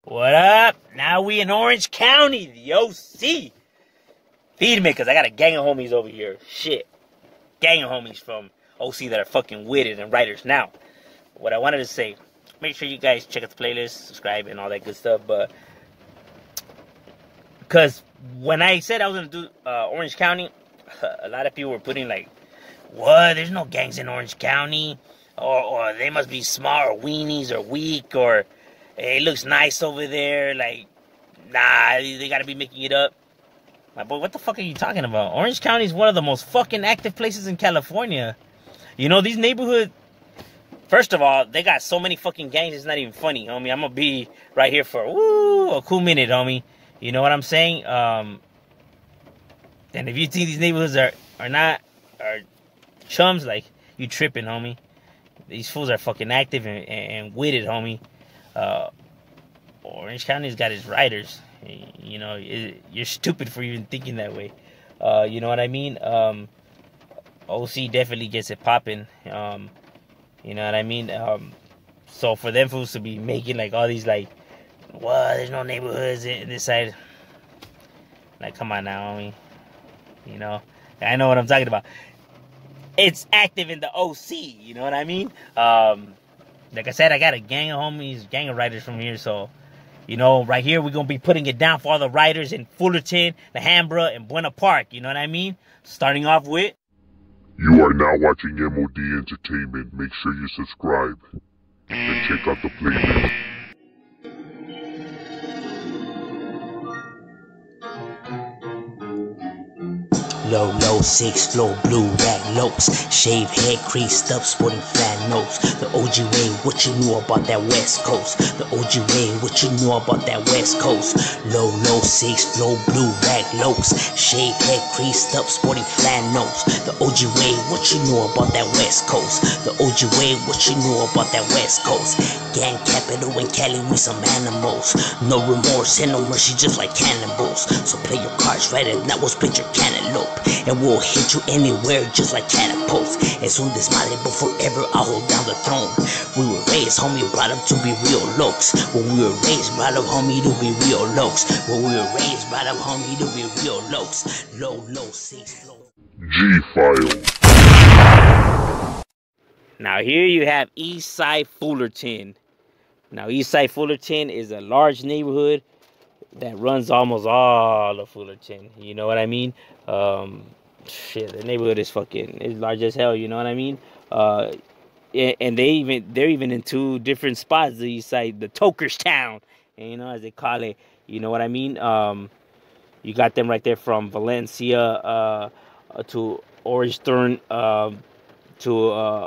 What up? Now we in Orange County, the OC. Feed me, because I got a gang of homies over here. Shit. Gang of homies from OC that are fucking witted and writers. Now, what I wanted to say, make sure you guys check out the playlist, subscribe, and all that good stuff. But, because when I said I was going to do Orange County, a lot of people were putting like, what? There's no gangs in Orange County. Or they must be small or weenies or weak or... Hey, it looks nice over there. Like, nah, they gotta be making it up. My boy, what the fuck are you talking about? Orange County is one of the most fucking active places in California. You know, these neighborhoods, first of all, they got so many fucking gangs, it's not even funny, homie. I'm gonna be right here for, a cool minute, homie. You know what I'm saying? And if you think these neighborhoods are chums, like, you tripping, homie. These fools are fucking active and witted, homie. Orange County's got its writers. You know, you're stupid for even thinking that way. You know what I mean? OC definitely gets it popping. You know what I mean? So for them fools to be making like all these like, what? There's no neighborhoods in this side. Like, come on now, homie. You know, I know what I'm talking about. It's active in the OC. You know what I mean? Like I said, I got a gang of homies, gang of writers from here. So, you know, right here, we're going to be putting it down for all the writers in Fullerton, Alhambra, and Buena Park. You know what I mean? Starting off with... You are now watching M.O.D. Entertainment. Make sure you subscribe. And check out the playlist. Low, 6 flow, blue rag lopes, shave head creased up, sporting flat nose. The OG way, what you knew about that West Coast? The OG way, what you knew about that West Coast? Low, 6 flow, blue rag lopes, shave head creased up, sporting flat nose. The OG way, what you knew about that West Coast? The OG way, what you knew about that West Coast? Gang capital in Cali, we some animals. No remorse and no mercy, just like cannibals. So play your cards right, and that was picture cantaloupe. And we'll hit you anywhere just like catapults. Es un desmadre, but forever I'll hold down the throne. We were raised, homie, brought up to be real looks. When we were raised, brought up, homie, to be real looks. When we were raised, brought up, homie, to be real looks. Low, 6 flow. G-File. Now here you have Eastside Fullerton. Now Eastside Fullerton is a large neighborhood that runs almost all of Fullerton. You know what I mean? Shit, the neighborhood is large as hell. You know what I mean? And they're even in two different spots. The east side, the Tokerstown, you know, as they call it. You know what I mean? You got them right there from Valencia to Orange Thorn to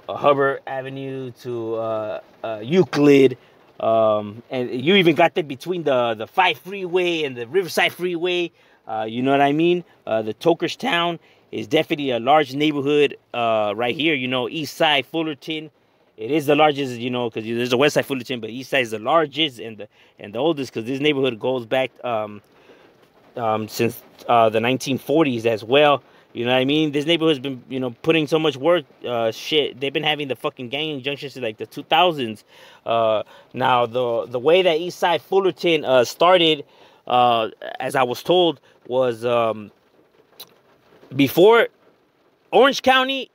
Hubbard Avenue to Euclid. And you even got them between the 5 freeway and the Riverside freeway. You know what I mean? The Tokerstown is definitely a large neighborhood right here. You know, Eastside Fullerton. It is the largest, you know, because there's a Westside Fullerton, but Eastside is the largest and the oldest, because this neighborhood goes back since the 1940s as well. You know what I mean? This neighborhood's been, you know, putting so much work. Shit, they've been having the fucking gang injunctions since like the 2000s. Now, the way that Eastside Fullerton started, as I was told, was before Orange County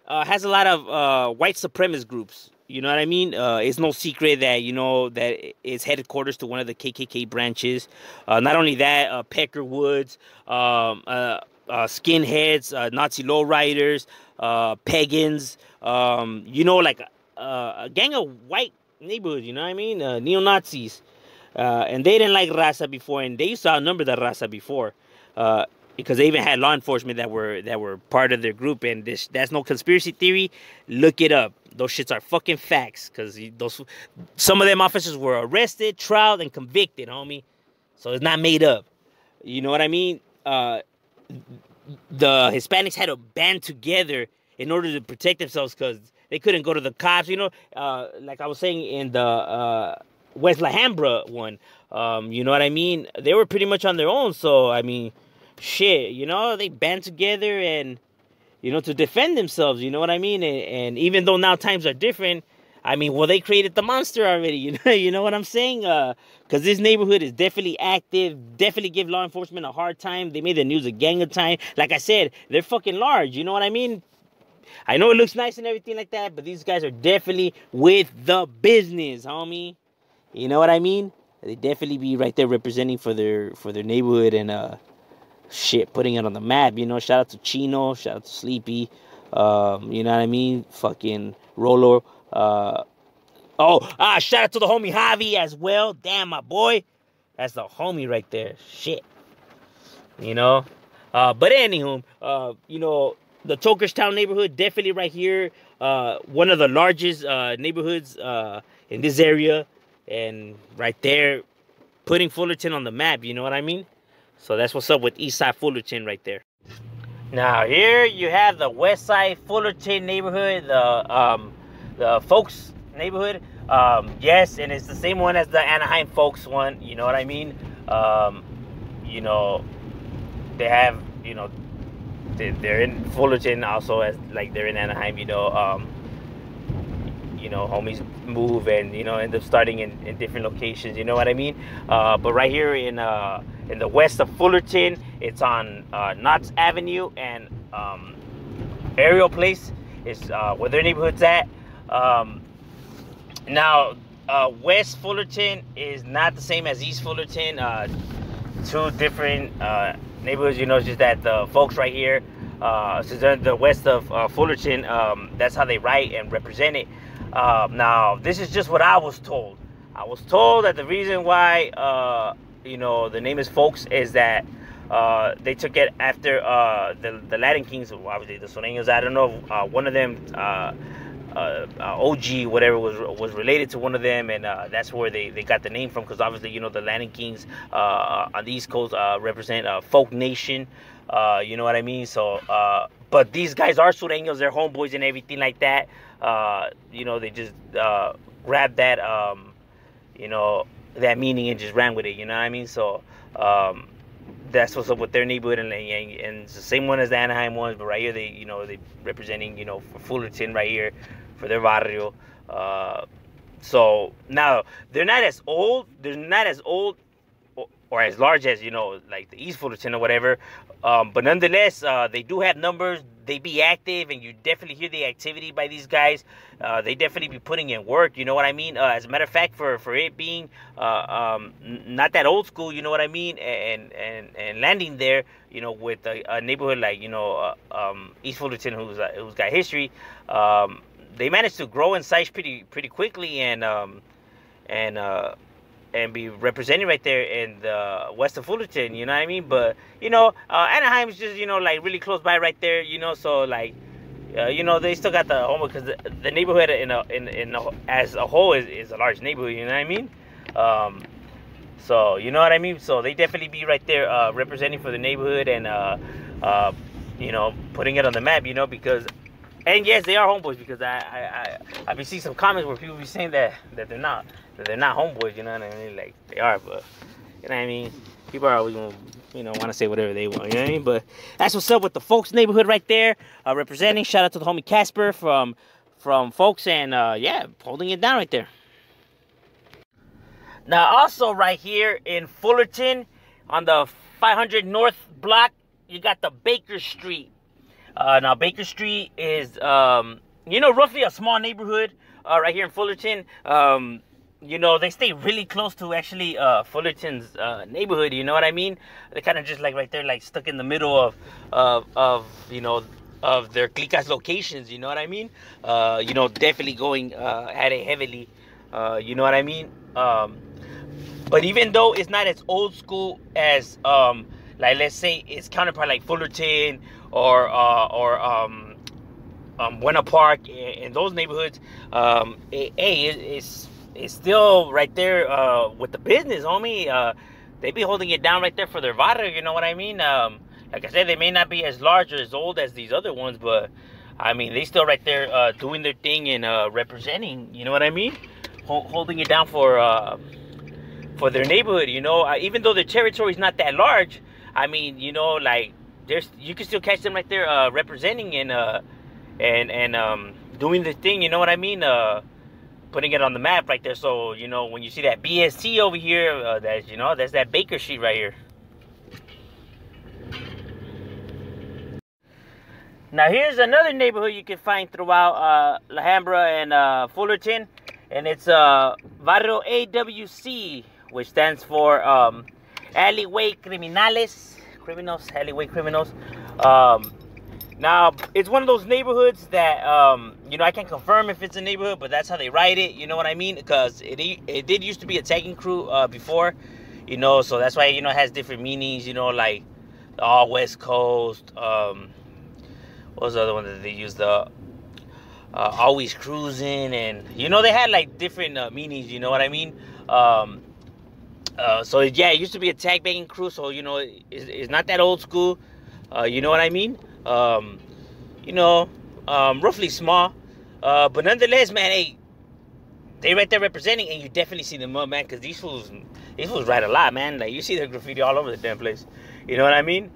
has a lot of white supremacist groups. You know what I mean? It's no secret that, you know, that it's headquarters to one of the KKK branches. Not only that, Peckerwoods, skinheads, Nazi lowriders, pagans, you know, like a gang of white neighborhoods, you know what I mean? Neo-Nazis. And they didn't like Raza before, and they used to outnumber the Raza before, because they even had law enforcement that were part of their group. And that's no conspiracy theory. Look it up. Those shits are fucking facts, because some of them officers were arrested, trialed, and convicted, homie. So it's not made up. You know what I mean? The Hispanics had to band together in order to protect themselves, because they couldn't go to the cops. You know, like I was saying in the West Alhambra one, you know what I mean? They were pretty much on their own. So, I mean, shit, you know, they band together and, you know, to defend themselves, you know what I mean? And even though now times are different, I mean, well, they created the monster already. You know what I'm saying? Because this neighborhood is definitely active. Definitely give law enforcement a hard time. They made the news a gang of time. Like I said, they're fucking large. You know what I mean? I know it looks nice and everything like that, but these guys are definitely with the business, homie. You know what I mean? They definitely be right there representing for their neighborhood and shit, putting it on the map. You know, shout out to Chino, shout out to Sleepy. You know what I mean? Fucking Rolo. Shout out to the homie Javi as well. Damn, my boy. That's the homie right there. Shit. You know? But anywho, you know, the Tokerstown neighborhood, definitely right here. One of the largest neighborhoods in this area. And right there, putting Fullerton on the map, you know what I mean? So that's what's up with Eastside Fullerton right there. Now here you have the Westside Fullerton neighborhood, the Folks neighborhood. Yes, and it's the same one as the Anaheim Folks one, you know what I mean? You know, they have, you know, they're in Fullerton also as like they're in Anaheim, you know, homies move and, you know, end up starting in different locations, you know what I mean? But right here in the west of Fullerton, it's on Knott's Avenue and Ariel Place is where their neighborhood's at. Now, West Fullerton is not the same as East Fullerton. Two different neighborhoods, you know, it's just that the folks right here, since they're the west of Fullerton, that's how they write and represent it. Now, this is just what I was told. I was told that the reason why, you know, the name is Folks is that they took it after the Latin Kings, obviously the Sureños. I don't know if one of them, OG, whatever, was related to one of them, and that's where they got the name from, because obviously, you know, the Latin Kings on the East Coast represent Folk Nation. You know what I mean? So, but these guys are Sureños, they're homeboys and everything like that. You know, they just grabbed that, you know, that meaning and just ran with it, you know what I mean? So, that's what's up with their neighborhood, and it's the same one as the Anaheim ones, but right here, they, you know, they representing, you know, for Fullerton right here, for their barrio. So, now, they're not as old or as large as, you know, like the East Fullerton or whatever, but nonetheless, they do have numbers. They be active, and you definitely hear the activity by these guys. They definitely be putting in work, you know what I mean? As a matter of fact, for it being not that old school, you know what I mean, and landing there, you know, with a neighborhood like, you know, East Fullerton, who's got history, they managed to grow in size pretty quickly, and be representing right there in the west of Fullerton, you know what I mean? But, you know, Anaheim's just, you know, like really close by right there, you know, so like, you know, they still got the home, because the neighborhood as a whole is a large neighborhood, you know what I mean? So, you know what I mean? So they definitely be right there representing for the neighborhood and, you know, putting it on the map, you know, because, and yes, they are homeboys, because I've been seeing some comments where people be saying that they're not homeboys, you know what I mean? Like, they are, but, you know what I mean? People are always gonna, you know, want to say whatever they want, you know what I mean? But that's what's up with the Folks neighborhood right there, representing. Shout out to the homie Casper from Folks, and yeah, holding it down right there. Now, also right here in Fullerton, on the 500 North block, you got the Baker Street. Now, Baker Street is, you know, roughly a small neighborhood right here in Fullerton. You know, they stay really close to actually Fullerton's neighborhood, you know what I mean? They're kind of just like right there, like stuck in the middle of you know, of their clicas locations, you know what I mean? You know, definitely going at it heavily, you know what I mean? But even though it's not as old school as, like, let's say its counterpart like Fullerton or Buena Park in those neighborhoods, it's still right there with the business, homie. They be holding it down right there for their barrio, you know what I mean? Like I said, they may not be as large or as old as these other ones, but I mean, they still right there doing their thing and representing, you know what I mean? Holding it down for their neighborhood, you know? Even though their territory is not that large, I mean, you know, like, you can still catch them right there representing and doing the thing, you know what I mean? putting it on the map right there. So, you know, when you see that BST over here, that's, you know, that's that Baker Street right here. Now, here's another neighborhood you can find throughout Alhambra and Fullerton. And it's Barrio AWC, which stands for Alleyway Criminales. Alleyway Criminals. Now, it's one of those neighborhoods that, you know, I can't confirm if it's a neighborhood, but that's how they write it, you know what I mean? Because it did used to be a tagging crew before, you know, so that's why, you know, it has different meanings, you know, like all West Coast, what was the other one that they used? Always cruising, and, you know, they had, like, different meanings, you know what I mean? So, yeah, it used to be a tag banging crew, so, you know, it's not that old school, you know what I mean? You know, roughly small, but nonetheless, man, hey, they right there representing, and you definitely see them up, man, because these fools write a lot, man. Like, you see their graffiti all over the damn place, you know what I mean?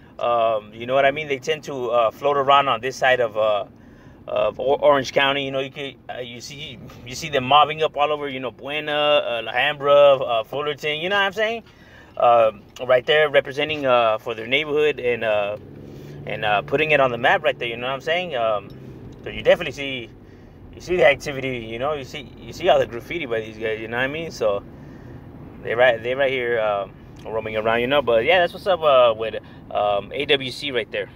You know what I mean? They tend to float around on this side of Orange County. You know, you see them mobbing up all over, you know, Buena, Alhambra, Fullerton, you know what I'm saying? Right there representing for their neighborhood and putting it on the map right there, you know what I'm saying? So you definitely see the activity, you know, you see all the graffiti by these guys, you know what I mean? So they right here roaming around, you know. But yeah, that's what's up with AWC right there.